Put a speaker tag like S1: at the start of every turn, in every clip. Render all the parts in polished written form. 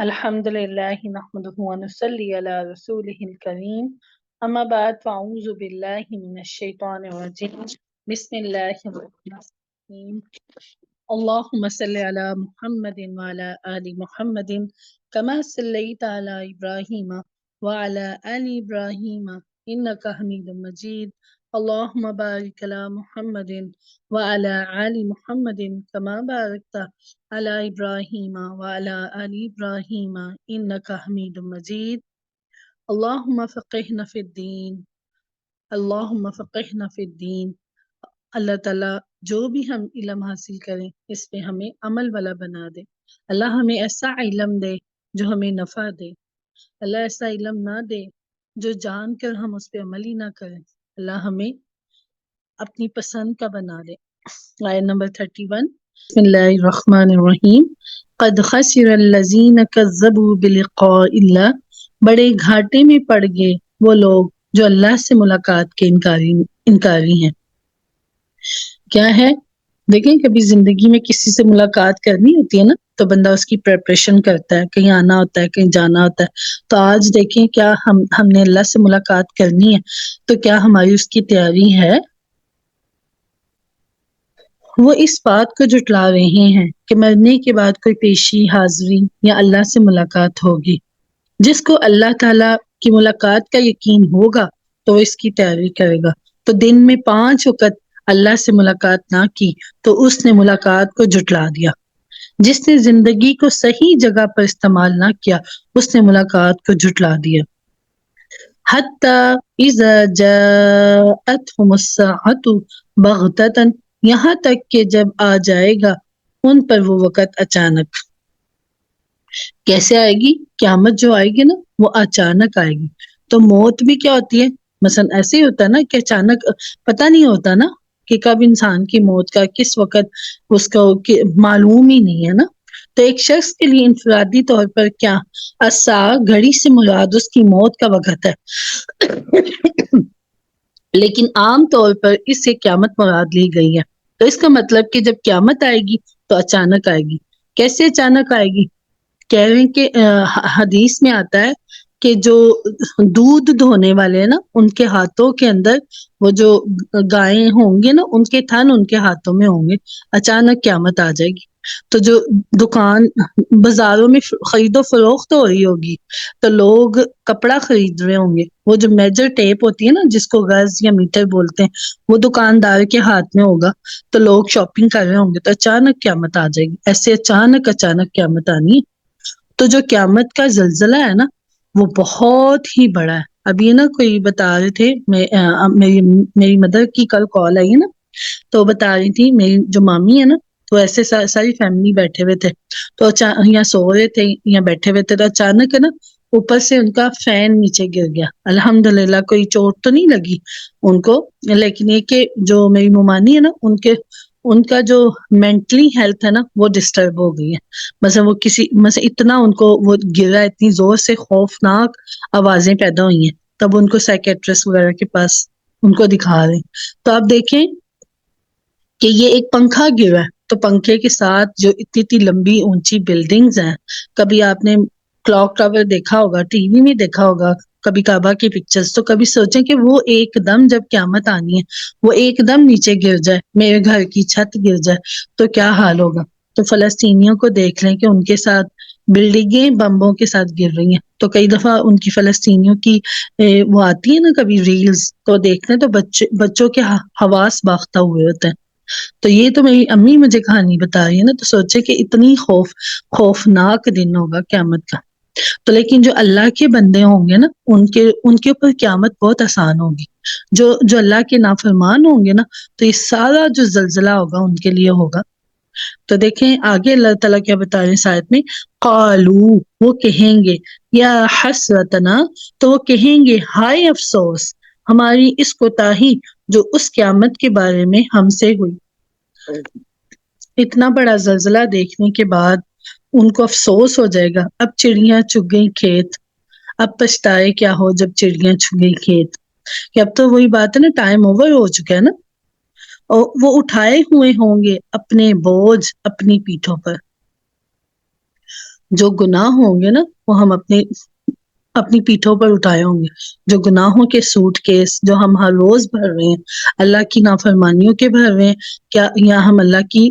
S1: الحمد لله نحمده ونصلي على رسوله الكريم أما بعد فأعوذ بالله من الشيطان الرجيم بسم الله الرحمن الرحيم اللهم صل على محمد وعلى آل محمد كما صليت على إبراهيم وعلى آل إبراهيم إنك حميد مجيد اللهم بارك على محمد وعلى آل محمد كما باركت على إبراهيم وعلى آل إبراهيم إنك حميد مجيد اللهم فقهنا في الدين اللهم فقهنا في الدين اللہ تعالیٰ جو بھی ہم علم حاصل کریں اس پہ ہمیں عمل والا بنا دے. اللہ ہمیں ایسا علم دے جو ہمیں نفع دے. اللہ ایسا علم نہ دے جو جان کر ہم اس پہ عمل ہی نہ کریں. اللہ ہمیں اپنی پسند کا بنا دے. آیت نمبر 31 بسم اللہ الرحمن الرحیم قد خسر الذین کذبوا بلقاء اللہ بڑے گھاٹے میں پڑ گئے وہ لوگ جو اللہ سے ملاقات کے انکاری ہیں. کیا ہے دیکھیں کبھی زندگی میں کسی سے ملاقات کرنی ہوتی ہے نا تو بندہ اس کی پریپریشن کرتا ہے, کہیں آنا ہوتا ہے, کہیں جانا ہوتا ہے. تو آج دیکھیں کیا ہم نے اللہ سے ملاقات کرنی ہے تو کیا ہماری اس کی تیاری ہے. وہ اس بات کو جھٹلا رہے ہیں کہ مرنے کے بعد کوئی پیشی حاضری یا اللہ سے ملاقات ہوگی. جس کو اللہ تعالیٰ کی ملاقات کا یقین ہوگا تو وہ اس کی تیاری کرے گا. تو دن میں 5 وقت اللہ سے ملاقات نہ کی تو اس نے ملاقات کو جھٹلا دیا. جس نے زندگی کو صحیح جگہ پر استعمال نہ کیا اس نے ملاقات کو جھٹلا دیا. حتی اذا جاءتهم الساعة بغتة یہاں تک کہ جب آ جائے گا ان پر وہ وقت اچانک. کیسے آئے گی؟ قیامت جو آئے گی نا وہ اچانک آئے گی. تو موت بھی کیا ہوتی ہے مثلا ایسے ہی ہوتا ہے نا کہ اچانک پتہ نہیں ہوتا نا کہ کب انسان کی موت کا کس وقت اس کو معلوم ہی نہیں ہے نا. تو ایک شخص کے لیے انفرادی طور پر کیا الساعہ گھڑی سے مراد اس کی موت کا وقت ہے لیکن عام طور پر اس سے قیامت مراد لی گئی ہے. تو اس کا مطلب کہ جب قیامت آئے گی تو اچانک آئے گی. کیسے اچانک آئے گی؟ کہہ رہے ہیں کہ حدیث میں آتا ہے کہ جو دودھ دھونے والے ہیں نا ان کے ہاتھوں کے اندر وہ جو گائیں ہوں گے نا ان کے تھن ان کے ہاتھوں میں ہوں گے. اچانک قیامت آ جائے گی. تو جو دکان بازاروں میں خرید و فروخت ہو رہی ہوگی تو لوگ کپڑا خرید رہے ہوں گے. وہ جو میجر ٹیپ ہوتی ہے نا جس کو گز یا میٹر بولتے ہیں وہ دکاندار کے ہاتھ میں ہوگا تو لوگ شاپنگ کر رہے ہوں گے تو اچانک قیامت آ جائے گی. ایسے اچانک قیامت آنی ہے. تو جو قیامت کا زلزلہ ہے نا وہ بہت ہی بڑا ہے. ابھی نا کوئی بتا رہے تھے میری مدر کی کل کال آئی ہے نا تو بتا رہی تھی میری جو مامی ہے نا تو ایسے ساری فیملی بیٹھے ہوئے تھے تو یا سو رہے تھے یا بیٹھے ہوئے تھے تو اچانک ہے نا اوپر سے ان کا فین نیچے گر گیا. الحمدللہ کوئی چوٹ تو نہیں لگی ان کو, لیکن یہ کہ جو میری ممانی ہے نا ان کا جو مینٹلی ہیلتھ ہے نا وہ ڈسٹرب ہو گئی ہے. مثلا اتنا ان کو وہ گرا اتنی زور سے خوفناک آوازیں پیدا ہوئی ہیں تب ان کو سائیکیٹرسٹ وغیرہ کے پاس ان کو دکھا رہے ہیں. تو آپ دیکھیں کہ یہ ایک پنکھا گرا ہے تو پنکھے کے ساتھ جو اتنی لمبی اونچی بلڈنگز ہیں, کبھی آپ نے کلاک ٹاور دیکھا ہوگا, ٹی وی میں دیکھا ہوگا, کبھی کعبہ کی پکچرز, تو کبھی سوچیں کہ وہ ایک دم جب قیامت آنی ہے وہ ایک دم نیچے گر جائے, میرے گھر کی چھت گر جائے تو کیا حال ہوگا. تو فلسطینیوں کو دیکھ لیں کہ ان کے ساتھ بلڈنگیں بمبوں کے ساتھ گر رہی ہیں. تو کئی دفعہ ان کی فلسطینیوں کی وہ آتی ہے نا کبھی ریلز تو دیکھتے ہیں تو بچوں کے حواس باختہ ہوئے ہوتے ہیں. تو یہ تو میری امی مجھے کہانی بتا رہی ہے نا تو سوچے کہ اتنی خوفناک دن ہوگا قیامت کا. تو لیکن جو اللہ کے بندے ہوں گے نا ان کے اوپر قیامت بہت آسان ہوگی. جو اللہ کے نافرمان ہوں گے نا تو یہ سارا جو زلزلہ ہوگا ان کے لیے ہوگا. تو دیکھیں آگے اللہ تعالیٰ کیا بتا رہے ہیں ساتھ میں قالو وہ کہیں گے یا حسرتنا تو وہ کہیں گے ہائے افسوس ہماری اس کوتاہی جو اس قیامت کے بارے میں ہم سے ہوئی. اتنا بڑا زلزلہ دیکھنے کے بعد ان کو افسوس ہو جائے گا. اب چڑیاں چگ گئی کھیت, اب پچھتائے کیا ہو جب چڑیاں چگ گئی کھیت. کہ اب تو وہی بات ہے نا, ٹائم اوور ہو چکا ہے نا. اور وہ اٹھائے ہوئے ہوں گے اپنے بوجھ اپنی پیٹھوں پر. جو گناہ ہوں گے نا وہ ہم اپنی پیٹھوں پر اٹھائے ہوں گے. جو گناہوں کے سوٹ کیس جو ہم ہر روز بھر رہے ہیں، اللہ کی نافرمانیوں کے بھر رہے ہیں، کیا یا ہم اللہ کی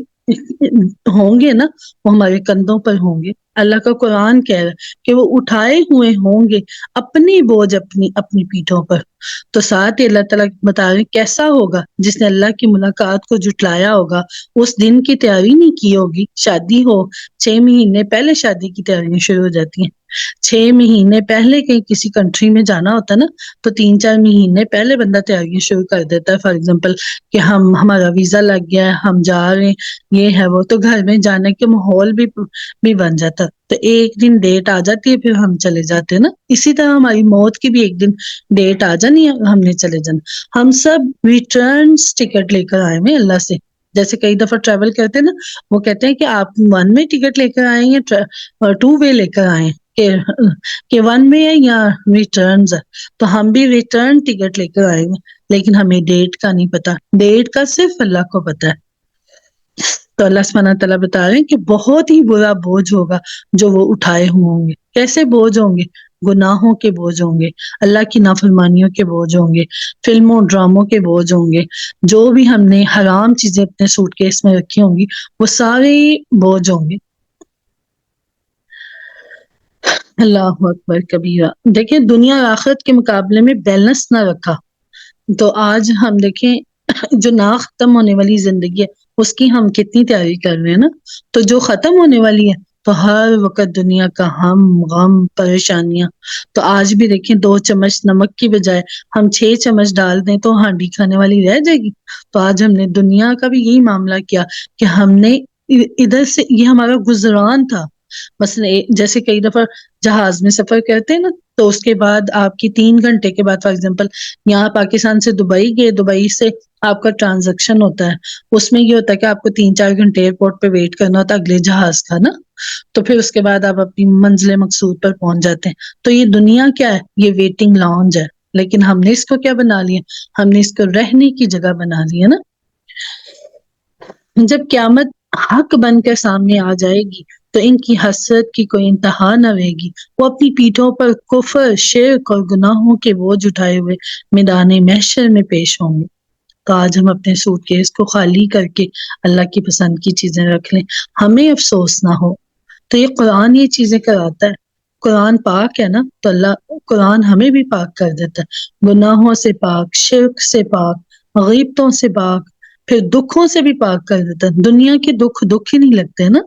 S1: ہوں گے نا، وہ ہمارے کندھوں پر ہوں گے. اللہ کا قرآن کہہ رہا ہے کہ وہ اٹھائے ہوئے ہوں گے اپنی بوجھ اپنی اپنی پیٹھوں پر. تو ساتھ ہی اللہ تعالیٰ بتا رہے ہیں کیسا ہوگا جس نے اللہ کی ملاقات کو جھٹلایا ہوگا، اس دن کی تیاری نہیں کی ہوگی. شادی ہو 6 مہینے پہلے شادی کی تیاریاں شروع ہو جاتی ہیں. 6 مہینے پہلے کہیں کسی کنٹری میں جانا ہوتا ہے نا، تو 3-4 مہینے پہلے بندہ تیاریاں شروع کر دیتا ہے. فار ایگزامپل کہ ہمارا ویزا لگ گیا ہے، ہم جا رہے ہیں، یہ ہے وہ، تو گھر میں جانے کے ماحول بھی بن جاتا. تو ایک دن ڈیٹ آ جاتی ہے پھر ہم چلے جاتے ہیں نا. اسی طرح ہماری موت کی بھی ایک دن ڈیٹ آ جانی ہے، ہم نے چلے جانا. ہم سب ریٹرنس ٹکٹ لے کر آئے ہیں اللہ سے. جیسے کئی دفعہ ٹریول کرتے ہیں نا، وہ کہتے ہیں کہ آپ 1 وے ٹکٹ لے کر آئے ہیں یا 2 وے لے کر آئے ہیں کہ 1 وے ہے یا ریٹرنز ہے. تو ہم بھی ریٹرن ٹکٹ لے کر آئے ہیں، لیکن ہمیں ڈیٹ کا نہیں پتا. ڈیٹ کا صرف اللہ کو پتا ہے. تو اللہ سبحانہ تعالیٰ بتا رہے ہیں کہ بہت ہی برا بوجھ ہوگا جو وہ اٹھائے ہوئے ہوں گے. کیسے بوجھ ہوں گے؟ گناہوں کے بوجھ ہوں گے، اللہ کی نافرمانیوں کے بوجھ ہوں گے، فلموں ڈراموں کے بوجھ ہوں گے. جو بھی ہم نے حرام چیزیں اپنے سوٹ کیس میں رکھی ہوں گی وہ سارے بوجھ ہوں گے. اللہ اکبر کبیرہ. دیکھیں دنیا اور آخرت کے مقابلے میں بیلنس نہ رکھا تو آج ہم دیکھیں جو نہ ختم ہونے والی زندگی ہے اس کی ہم کتنی تیاری کر رہے ہیں نا. تو جو ختم ہونے والی ہے تو ہر وقت دنیا کا غم پریشانیاں. تو آج بھی دیکھیں 2 چمچ نمک کی بجائے ہم 6 چمچ ڈال دیں تو ہانڈی کھانے والی رہ جائے گی. تو آج ہم نے دنیا کا بھی یہی معاملہ کیا کہ ہم نے ادھر سے، یہ ہمارا گزران تھا. مثلا جیسے کئی دفعہ جہاز میں سفر کرتے ہیں نا، تو اس کے بعد آپ کی 3 گھنٹے کے بعد فار ایگزامپل یہاں پاکستان سے دبئی گئے، دبئی سے آپ کا ٹرانزیکشن ہوتا ہے. اس میں یہ ہوتا ہے کہ آپ کو 3-4 گھنٹے ایئرپورٹ پہ ویٹ کرنا ہوتا ہے اگلے جہاز کا نا. تو پھر اس کے بعد آپ اپنی منزل مقصود پر پہنچ جاتے ہیں. تو یہ دنیا کیا ہے؟ یہ ویٹنگ لاؤنج ہے. لیکن ہم نے اس کو کیا بنا لیا؟ ہم نے اس کو رہنے کی جگہ بنا لی ہے نا. جب قیامت حق بن کر سامنے آ جائے گی تو ان کی حسرت کی کوئی انتہا نہ رہے گی. وہ اپنی پیٹھوں پر کفر، شرک اور گناہوں کے بوجھ اٹھائے ہوئے میدان محشر میں پیش ہوں گے. تو آج ہم اپنے سوٹ کیس کو خالی کر کے اللہ کی پسند کی چیزیں رکھ لیں، ہمیں افسوس نہ ہو. تو یہ قرآن یہ چیزیں کراتا ہے. قرآن پاک ہے نا، تو اللہ قرآن ہمیں بھی پاک کر دیتا ہے. گناہوں سے پاک، شرک سے پاک، غیبتوں سے پاک، پھر دکھوں سے بھی پاک کر دیتا ہے. دنیا کے دکھ ہی نہیں لگتے نا.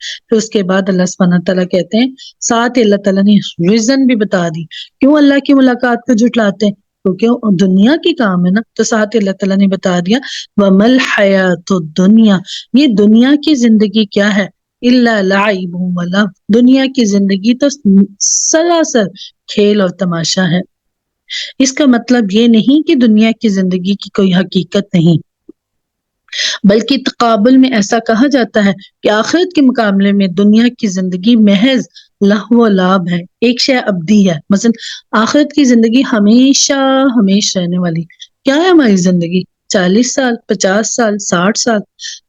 S1: پھر اس کے بعد اللہ سبحانہ تعالیٰ کہتے ہیں، ساتھ اللہ تعالیٰ نے ریزن بھی بتا دی کیوں اللہ کی ملاقات کو جھٹلاتے ہیں، کیونکہ دنیا کی کام ہے نا. تو ساتھ اللہ تعالیٰ نے بتا دیا وَمَا الْحَيَاةُ الدُّنْيَا، یہ دنیا کی زندگی کیا ہے؟ إِلَّا لَعِبٌ وَلَهْوٌ، دنیا کی زندگی تو سراسر کھیل اور تماشا ہے. اس کا مطلب یہ نہیں کہ دنیا کی زندگی کی کوئی حقیقت نہیں، بلکہ تقابل میں ایسا کہا جاتا ہے کہ آخرت کے مقابلے میں دنیا کی زندگی محض لہو و لعب ہے، ایک شے ابدی ہے. مثلا آخرت کی زندگی ہمیشہ ہمیشہ رہنے والی. کیا ہے ہماری زندگی؟ 40 سال، 50 سال، 60 سال،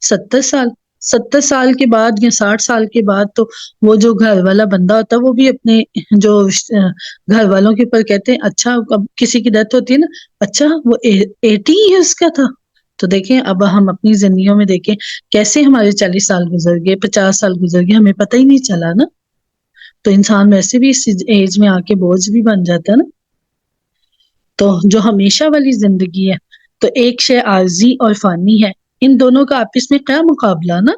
S1: 70 سال. 70 سال کے بعد یا 60 سال کے بعد تو وہ جو گھر والا بندہ ہوتا ہے وہ بھی اپنے جو گھر والوں کے اوپر کہتے ہیں اچھا، اب کسی کی ڈیتھ ہوتی ہے نا، اچھا وہ 80 ایئرس کا تھا. تو دیکھیں اب ہم اپنی زندگیوں میں دیکھیں کیسے ہمارے 40 سال گزر گئے، 50 سال گزر گئے، ہمیں پتہ ہی نہیں چلا نا. تو انسان ویسے بھی اس ایج میں آ کے بوجھ بھی بن جاتا ہے نا. تو جو ہمیشہ والی زندگی ہے تو ایک شے عارضی اور فانی ہے، ان دونوں کا آپس میں کیا مقابلہ نا.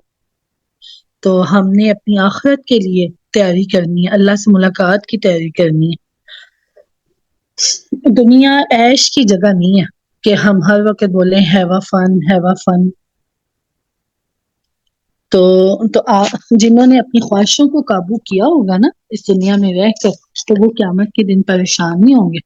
S1: تو ہم نے اپنی آخرت کے لیے تیاری کرنی ہے، اللہ سے ملاقات کی تیاری کرنی ہے. دنیا عیش کی جگہ نہیں ہے کہ ہم ہر وقت بولیں ہیو فن ہیو فن. تو جنہوں نے اپنی خواہشوں کو قابو کیا ہوگا نا اس دنیا میں رہ کر، تو وہ قیامت کے دن پریشان نہیں ہوں گے.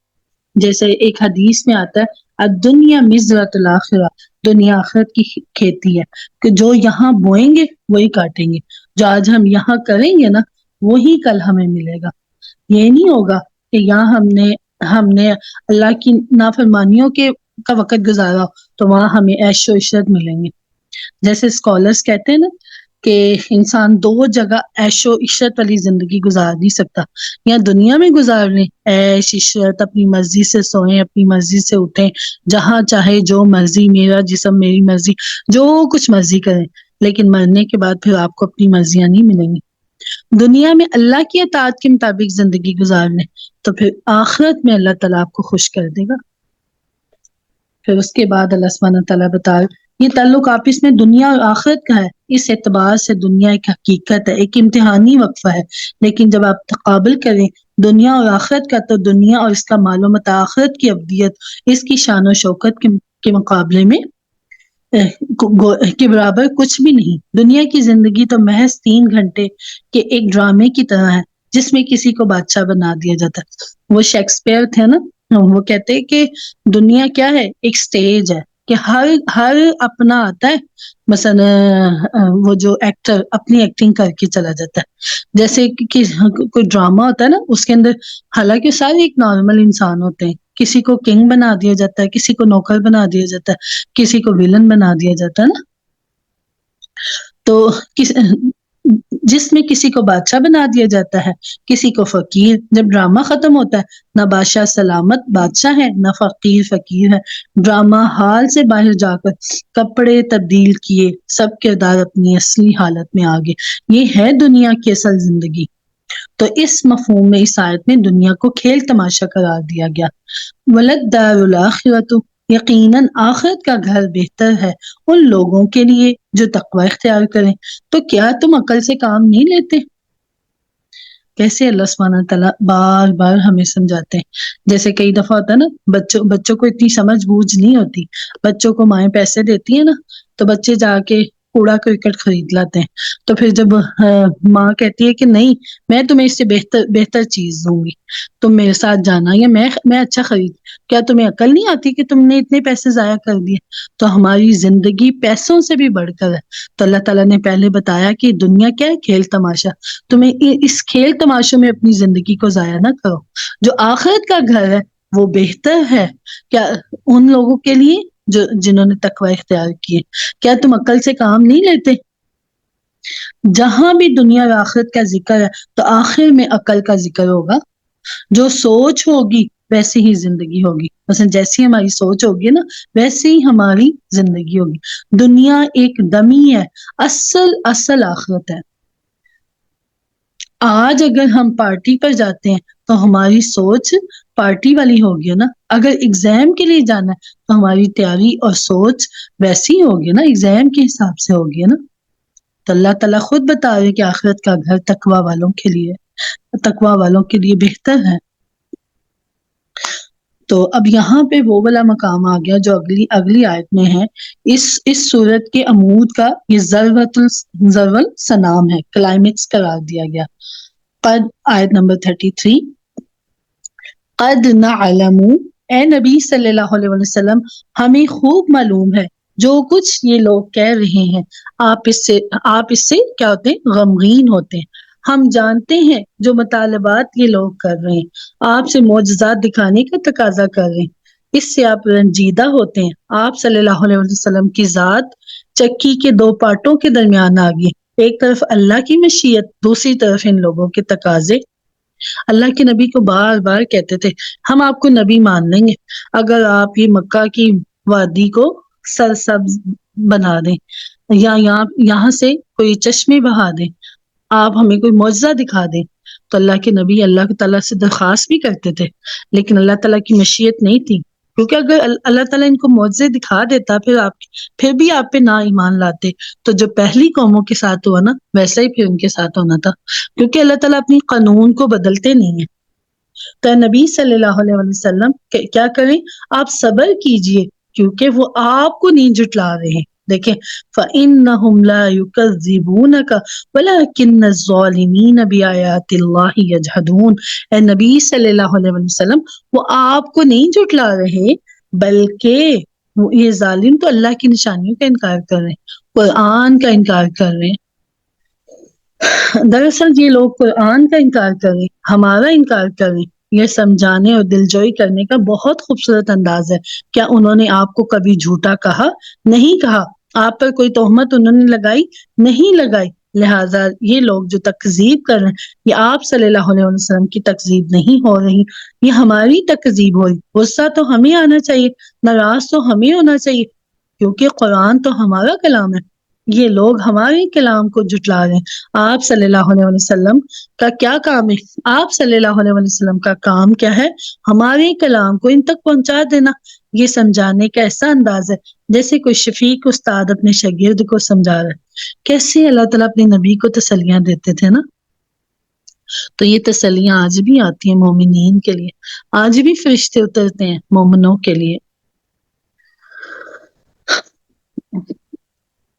S1: جیسے ایک حدیث میں آتا ہے الدنیا مزرعۃ الآخرہ، دنیا آخرت کی کھیتی ہے کہ جو یہاں بوئیں گے وہی کاٹیں گے. جو آج ہم یہاں کریں گے نا وہی کل ہمیں ملے گا. یہ نہیں ہوگا کہ یہاں ہم نے اللہ کی نافرمانیوں کا وقت گزارا تو وہاں ہمیں عیش و عشرت ملیں گے. جیسے اسکالرس کہتے ہیں نا کہ انسان دو جگہ عیش و عشرت والی زندگی گزار نہیں سکتا. یا دنیا میں گزار لیں عیش عشرت، اپنی مرضی سے سوئیں، اپنی مرضی سے اٹھیں، جہاں چاہے جو مرضی، میرا جسم میری مرضی، جو کچھ مرضی کریں، لیکن مرنے کے بعد پھر آپ کو اپنی مرضیاں نہیں ملیں گی. دنیا میں اللہ کی اطاعت کے مطابق زندگی گزار لیں تو پھر آخرت میں اللہ تعالیٰ آپ کو خوش کر دے گا. پھر اس کے بعد اللہ سبحانہ تعالیٰ بتا یہ تعلق آپس میں دنیا اور آخرت کا ہے. اس اعتبار سے دنیا ایک حقیقت ہے، ایک امتحانی وقفہ ہے، لیکن جب آپ تقابل کریں دنیا اور آخرت کا تو دنیا اور اس کا مال و متاع، آخرت کی ابدیت اس کی شان و شوکت کے مقابلے میں کے برابر کچھ بھی نہیں. دنیا کی زندگی تو محض 3 گھنٹے کے ایک ڈرامے کی طرح ہے جس میں کسی کو بادشاہ بنا دیا جاتا ہے. وہ شیکسپیئر تھے نا، وہ کہتے ہیں کہ دنیا کیا ہے، ایک سٹیج ہے کہ ہر اپنا آتا ہے. مثلا وہ جو ایکٹر اپنی ایکٹنگ کر کے چلا جاتا ہے، جیسے کہ کوئی ڈرامہ ہوتا ہے نا، اس کے اندر حالانکہ سارے ایک نارمل انسان ہوتے ہیں، کسی کو کنگ بنا دیا جاتا ہے، کسی کو نوکر بنا دیا جاتا ہے، کسی کو ویلن بنا دیا جاتا ہے نا. تو جس میں کسی کو بادشاہ بنا دیا جاتا ہے، کسی کو فقیر. جب ڈرامہ ختم ہوتا ہے نہ بادشاہ سلامت بادشاہ ہے نہ فقیر فقیر ہے. ڈرامہ ہال سے باہر جا کر کپڑے تبدیل کیے سب کردار اپنی اصلی حالت میں آ گئے. یہ ہے دنیا کی اصل زندگی. تو اس مفہوم میں اس آیت میں دنیا کو کھیل تماشا قرار دیا گیا. وَلَلدَّارُ الْآخِرَةُ، یقیناً آخرت کا گھر بہتر ہے ان لوگوں کے لیے جو تقوی اختیار کریں. تو کیا تم عقل سے کام نہیں لیتے؟ کیسے اللہ سبحانہ تعالیٰ بار بار ہمیں سمجھاتے ہیں. جیسے کئی دفعہ ہوتا ہے نا، بچوں کو اتنی سمجھ بوجھ نہیں ہوتی. بچوں کو مائیں پیسے دیتی ہیں نا، تو بچے جا کے کوڑا کرکٹ خرید لاتے ہیں. تو پھر جب ماں کہتی ہے کہ نہیں، میں تمہیں اس سے بہتر چیز دوں گی، تم میرے ساتھ جانا، یا میں اچھا خرید، کیا تمہیں عقل نہیں آتی کہ تم نے اتنے پیسے ضائع کر دیے؟ تو ہماری زندگی پیسوں سے بھی بڑھ کر ہے. تو اللہ تعالیٰ نے پہلے بتایا کہ دنیا کیا ہے، کھیل تماشا. تمہیں اس کھیل تماشوں میں اپنی زندگی کو ضائع نہ کرو. جو آخرت کا گھر ہے وہ بہتر ہے کیا ان لوگوں کے لیے جنہوں نے تقوی اختیار کیے. کیا تم عقل سے کام نہیں لیتے؟ جہاں بھی دنیا اور آخرت کا ذکر ہے تو آخر میں عقل کا ذکر ہوگا. جو سوچ ہوگی ویسی ہی زندگی ہوگی. مثلا جیسی ہماری سوچ ہوگی نا ویسی ہی ہماری زندگی ہوگی. دنیا ایک دمی ہے، اصل آخرت ہے. آج اگر ہم پارٹی پر جاتے ہیں تو ہماری سوچ پارٹی والی ہوگی نا. اگر ایگزام کے لیے جانا ہے تو ہماری تیاری اور سوچ ویسی ہوگی نا، ایگزام کے حساب سے ہوگی نا. تو اللہ تعالیٰ خود بتا رہے کہ آخرت کا گھر تقوی والوں کے لیے، تقوی والوں کے لیے بہتر ہے. تو اب یہاں پہ وہ والا مقام آ گیا جو اگلی آیت میں ہے. اس صورت کے عمود کا یہ ضرب السنام ہے، کلائمیکس قرار دیا گیا. قد آیت نمبر 33، قد نعلم، اے نبی صلی اللہ علیہ وسلم ہمیں خوب معلوم ہے جو کچھ یہ لوگ کہہ رہے ہیں. آپ اس سے کیا ہوتے ہیں؟ غمگین ہوتے ہیں. ہم جانتے ہیں جو مطالبات یہ لوگ کر رہے ہیں، آپ سے معجزات دکھانے کا تقاضا کر رہے ہیں، اس سے آپ رنجیدہ ہوتے ہیں. آپ صلی اللہ علیہ وسلم کی ذات چکی کے 2 پارٹوں کے درمیان آ گئی، ایک طرف اللہ کی مشیت، دوسری طرف ان لوگوں کے تقاضے. اللہ کے نبی کو بار بار کہتے تھے ہم آپ کو نبی مان لیں گے اگر آپ یہ مکہ کی وادی کو سرسبز بنا دیں، یا یہاں سے کوئی چشمے بہا دیں، آپ ہمیں کوئی معجزہ دکھا دیں. تو اللہ کے نبی اللہ تعالیٰ سے درخواست بھی کرتے تھے، لیکن اللہ تعالیٰ کی مشیت نہیں تھی. کیونکہ اگر اللہ تعالیٰ ان کو معجزے دکھا دیتا پھر بھی آپ پہ نہ ایمان لاتے، تو جو پہلی قوموں کے ساتھ ہوا نا ویسا ہی پھر ان کے ساتھ ہونا تھا. کیونکہ اللہ تعالیٰ اپنی قانون کو بدلتے نہیں ہیں. تو نبی صلی اللہ علیہ وسلم کیا کریں؟ آپ صبر کیجئے کیونکہ وہ آپ کو نہیں جھٹلا رہے ہیں. دیکھیں فَإِنَّهُمْ لَا يُكَذِّبُونَكَ وَلَكِنَّ الظَّالِمِينَ بِآيَاتِ اللَّهِ يَجْحَدُونَ. اے نبی صلی اللہ علیہ وسلم وہ آپ کو نہیں جھٹلا رہے بلکہ یہ ظالم تو اللہ کی نشانیوں کا انکار کر رہے ہیں، قرآن کا انکار کر رہے ہیں. دراصل یہ لوگ قرآن کا انکار کر رہے ہیں، ہمارا انکار کر رہے ہیں. یہ سمجھانے اور دلجوئی کرنے کا بہت خوبصورت انداز ہے. کیا انہوں نے آپ کو کبھی جھوٹا کہا؟ نہیں کہا. آپ پر کوئی تہمت انہوں نے لگائی نہیں لگائی، لہٰذا یہ لوگ جو تکذیب کر رہے ہیں یہ آپ صلی اللہ علیہ وسلم کی تکذیب نہیں ہو رہی، یہ ہماری تکذیب ہو رہی۔ غصہ تو ہمیں آنا چاہیے، ناراض تو ہمیں ہونا چاہیے، کیونکہ قرآن تو ہمارا کلام ہے، یہ لوگ ہمارے کلام کو جھٹلا رہے ہیں۔ آپ صلی اللہ علیہ وسلم کا کیا کام ہے؟ آپ صلی اللہ علیہ وسلم کا کام کیا ہے؟ ہمارے کلام کو ان تک پہنچا دینا۔ یہ سمجھانے کا ایسا انداز ہے جیسے کوئی شفیق استاد اپنے شاگرد کو سمجھا رہا ہے۔ کیسے اللہ تعالیٰ اپنے نبی کو تسلیاں دیتے تھے نا، تو یہ تسلیاں آج بھی آتی ہیں مومنین کے لیے، آج بھی فرشتے اترتے ہیں مومنوں کے لیے۔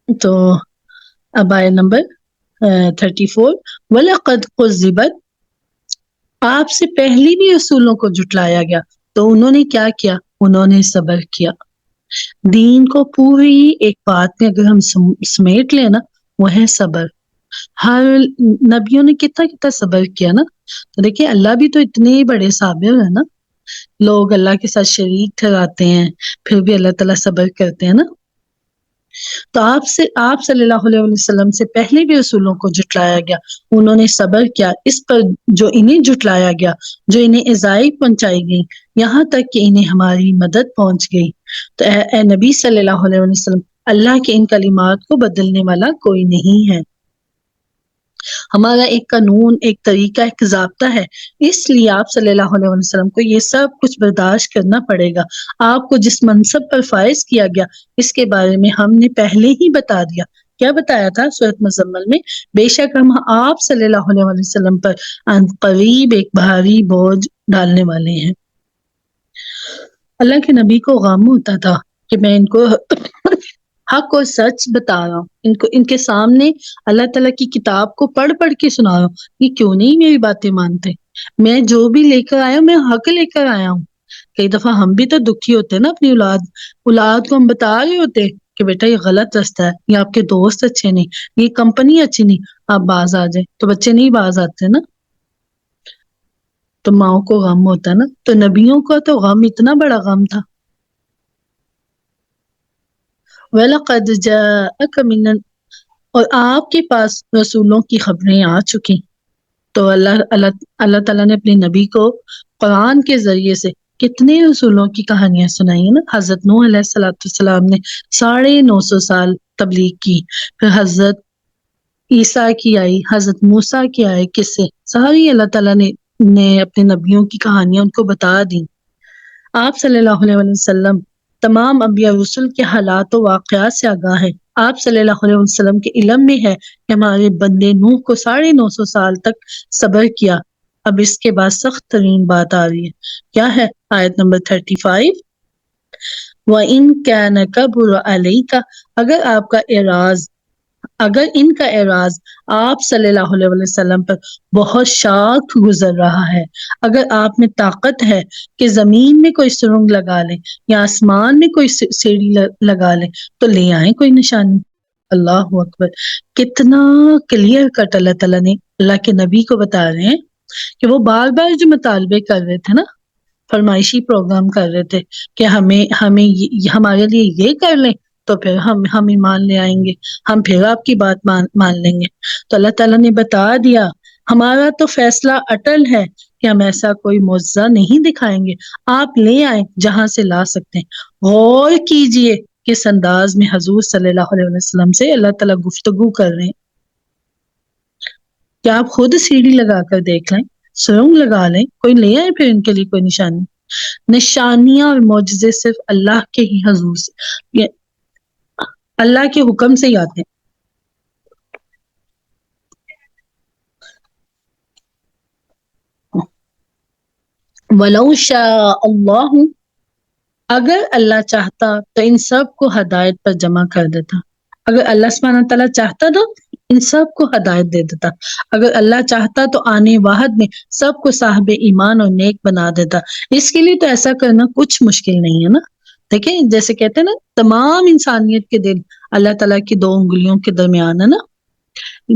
S1: تو اب آئے نمبر 34، وَلَقَدْ قُذِّبَتْ، آپ سے پہلی بھی رسولوں کو جھٹلایا گیا تو انہوں نے کیا کیا؟ انہوں نے صبر کیا۔ دین کو پوری ایک بات میں اگر ہم سمیٹ لیں نا، وہ ہے صبر۔ ہر نبیوں نے کتنا کتنا صبر کیا نا، تو دیکھیں اللہ بھی تو اتنے بڑے صابر ہے نا، لوگ اللہ کے ساتھ شریک ٹھہراتے ہیں پھر بھی اللہ تعالیٰ صبر کرتے ہیں نا۔ تو آپ صلی اللہ علیہ وسلم سے پہلے بھی رسولوں کو جھٹلایا گیا، انہوں نے صبر کیا اس پر جو انہیں جھٹلایا گیا، جو انہیں ایذائی پہنچائی گئی، یہاں تک کہ انہیں ہماری مدد پہنچ گئی۔ تو اے نبی صلی اللہ علیہ وسلم، اللہ کے ان کلمات کو بدلنے والا کوئی نہیں ہے۔ ہمارا ایک قانون، ایک طریقہ، ایک ضابطہ ہے، اس لیے آپ صلی اللہ علیہ وسلم کو یہ سب کچھ برداشت کرنا پڑے گا۔ آپ کو جس منصب پر فائز کیا گیا اس کے بارے میں ہم نے پہلے ہی بتا دیا۔ کیا بتایا تھا سورۃ مزمل میں؟ بے شک ہم آپ صلی اللہ علیہ وسلم پر ان قریب ایک بھاری بوجھ ڈالنے والے ہیں۔ اللہ کے نبی کو غم ہوتا تھا کہ میں ان کو حق اور سچ بتا رہا ہوں، ان کے سامنے اللہ تعالیٰ کی کتاب کو پڑھ پڑھ کے سنا رہا ہوں، یہ کیوں نہیں میری باتیں مانتے؟ میں جو بھی لے کر آیا ہوں میں حق لے کر آیا ہوں۔ کئی دفعہ ہم بھی تو دکھی ہوتے ہیں نا، اپنی اولاد کو ہم بتا رہے ہوتے کہ بیٹا یہ غلط راستہ ہے، یہ آپ کے دوست اچھے نہیں، یہ کمپنی اچھی نہیں، آپ باز آ جائیں، تو بچے نہیں باز آتے نا، تو ماؤں کو غم ہوتا ہے نا۔ تو نبیوں کا تو غم اتنا بڑا غم تھا۔ وَلَقَدْ جَاءَكَ مِنَ، اور آپ کے پاس رسولوں کی خبریں آ چکی۔ تو اللہ تعالیٰ نے اپنے نبی کو قرآن کے ذریعے سے کتنے رسولوں کی کہانیاں سنائی ہیں نا۔ حضرت نوح علیہ السلام نے 950 سال تبلیغ کی، پھر حضرت عیسیٰ کی آئی، حضرت موسیٰ کی آئی، قصے ساری اللہ تعالیٰ نے اپنے نبیوں کی کہانیاں ان کو بتا دی۔ آپ صلی اللہ علیہ وسلم تمام انبیاء رسول کے حالات و واقعات سے آگاہ ہے۔ آپ صلی اللہ علیہ وسلم کے علم میں ہے کہ ہمارے بندے نوح کو 950 سال تک صبر کیا۔ اب اس کے بعد سخت ترین بات آ رہی ہے، کیا ہے؟ آیت نمبر 35، وَإِن كَانَ كَبُرَ عَلَيْكَ، اگر ان کا اعراض آپ صلی اللہ علیہ وسلم پر بہت شاک گزر رہا ہے، اگر آپ میں طاقت ہے کہ زمین میں کوئی سرنگ لگا لیں یا آسمان میں کوئی سیڑھی لگا لیں تو لے آئیں کوئی نشانی۔ اللہ اکبر، کتنا کلیئر کٹ اللہ تعالیٰ نے اللہ کے نبی کو بتا رہے ہیں کہ وہ بار بار جو مطالبے کر رہے تھے نا، فرمائشی پروگرام کر رہے تھے کہ ہمارے لیے یہ کر لیں تو پھر ہم ایمان لے آئیں گے، ہم پھر آپ کی بات مان لیں گے۔ تو اللہ تعالیٰ نے بتا دیا ہمارا تو فیصلہ اٹل ہے کہ ہم ایسا کوئی معجزہ نہیں دکھائیں گے، آپ لے آئیں جہاں سے لا سکتے ہیں۔ غور کیجئے کس انداز میں حضور صلی اللہ علیہ وسلم سے اللہ تعالیٰ گفتگو کر رہے ہیں۔ کیا آپ خود سیڑھی لگا کر دیکھ لیں، سرنگ لگا لیں، کوئی لے آئے پھر ان کے لیے کوئی نشانی۔ نشانیاں اور معجزے صرف اللہ کے ہی حضور سے، اللہ کے حکم سے ہی آتے ہیں۔ وَلَوْ شَاءَ اللَّهُ، اگر اللہ چاہتا تو ان سب کو ہدایت پر جمع کر دیتا۔ اگر اللہ سبحانہ تعالیٰ چاہتا تو ان سب کو ہدایت دے دیتا۔ اگر اللہ چاہتا تو آنے واحد میں سب کو صاحب ایمان اور نیک بنا دیتا۔ اس کے لیے تو ایسا کرنا کچھ مشکل نہیں ہے نا۔ دیکھیں جیسے کہتے ہیں نا، تمام انسانیت کے دل اللہ تعالیٰ کی 2 انگلیوں کے درمیان ہے نا،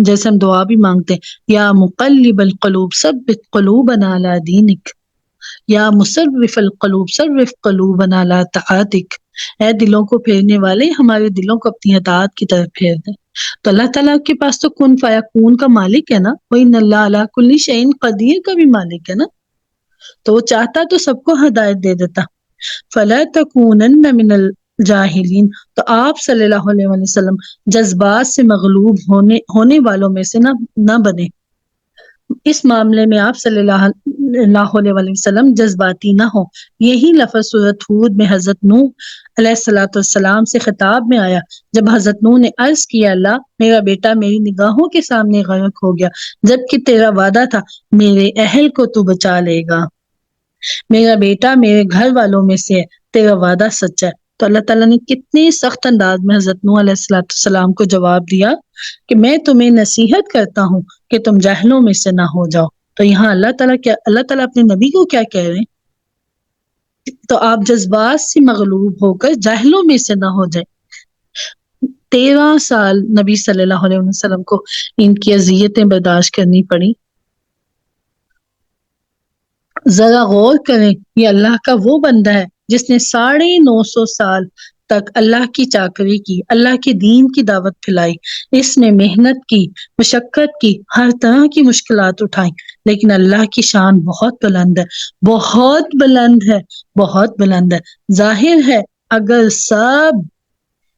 S1: جیسے ہم دعا بھی مانگتے ہیں، یا مقلب القلوب ثبت قلوبنا علی دینک، یا مصرف القلوب صرف قلوبنا علی طاعتک۔ اے دلوں کو پھیرنے والے، ہمارے دلوں کو اپنی اطاعت کی طرف پھیر دے۔ تو اللہ تعالیٰ کے پاس تو کن فیکون کا مالک ہے نا، وَإِنَّ اللَّهَ عَلَىٰ كُلِّ شَيْءٍ قدیر کا بھی مالک ہے نا، تو وہ چاہتا تو سب کو ہدایت دے دیتا۔ فَلَا تَكُونَنَّ مِنَ الْجَاهِلِينَ، تو آپ صلی اللہ علیہ وسلم جذبات سے مغلوب ہونے والوں میں سے نہ بنے۔ اس معاملے میں آپ صلی اللہ علیہ وسلم جذباتی نہ ہو۔ یہی لفظ سورۃ ہود میں حضرت نوح علیہ السلام سے خطاب میں آیا، جب حضرت نوح نے عرض کیا اللہ میرا بیٹا میری نگاہوں کے سامنے غرق ہو گیا، جبکہ تیرا وعدہ تھا میرے اہل کو تو بچا لے گا، میرا بیٹا میرے گھر والوں میں سے ہے، تیرا وعدہ سچا ہے۔ تو اللہ تعالیٰ نے کتنے سخت انداز میں حضرت نوح علیہ السلام کو جواب دیا کہ میں تمہیں نصیحت کرتا ہوں کہ تم جاہلوں میں سے نہ ہو جاؤ۔ تو یہاں اللہ تعالیٰ اپنے نبی کو کیا کہہ رہے ہیں؟ تو آپ جذبات سے مغلوب ہو کر جاہلوں میں سے نہ ہو جائیں۔ 13 سال نبی صلی اللہ علیہ وسلم کو ان کی اذیتیں برداشت کرنی پڑی۔ ذرا غور کریں، یہ اللہ کا وہ بندہ ہے جس نے 950 سال تک اللہ کی چاکری کی، اللہ کے دین کی دعوت پھیلائی، اس میں محنت کی، مشقت کی، ہر طرح کی مشکلات اٹھائیں، لیکن اللہ کی شان بہت بلند ہے، بہت بلند ہے، بہت بلند ہے۔ ظاہر ہے اگر سب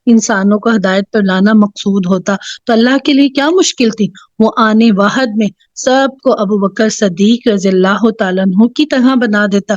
S1: انسانوں کو ہدایت پر لانا مقصود ہوتا تو اللہ کے لیے کیا مشکل تھی، وہ آنے واحد میں سب کو ابو بکر صدیق رضی اللہ تعالیٰ عنہ کی طرح بنا دیتا۔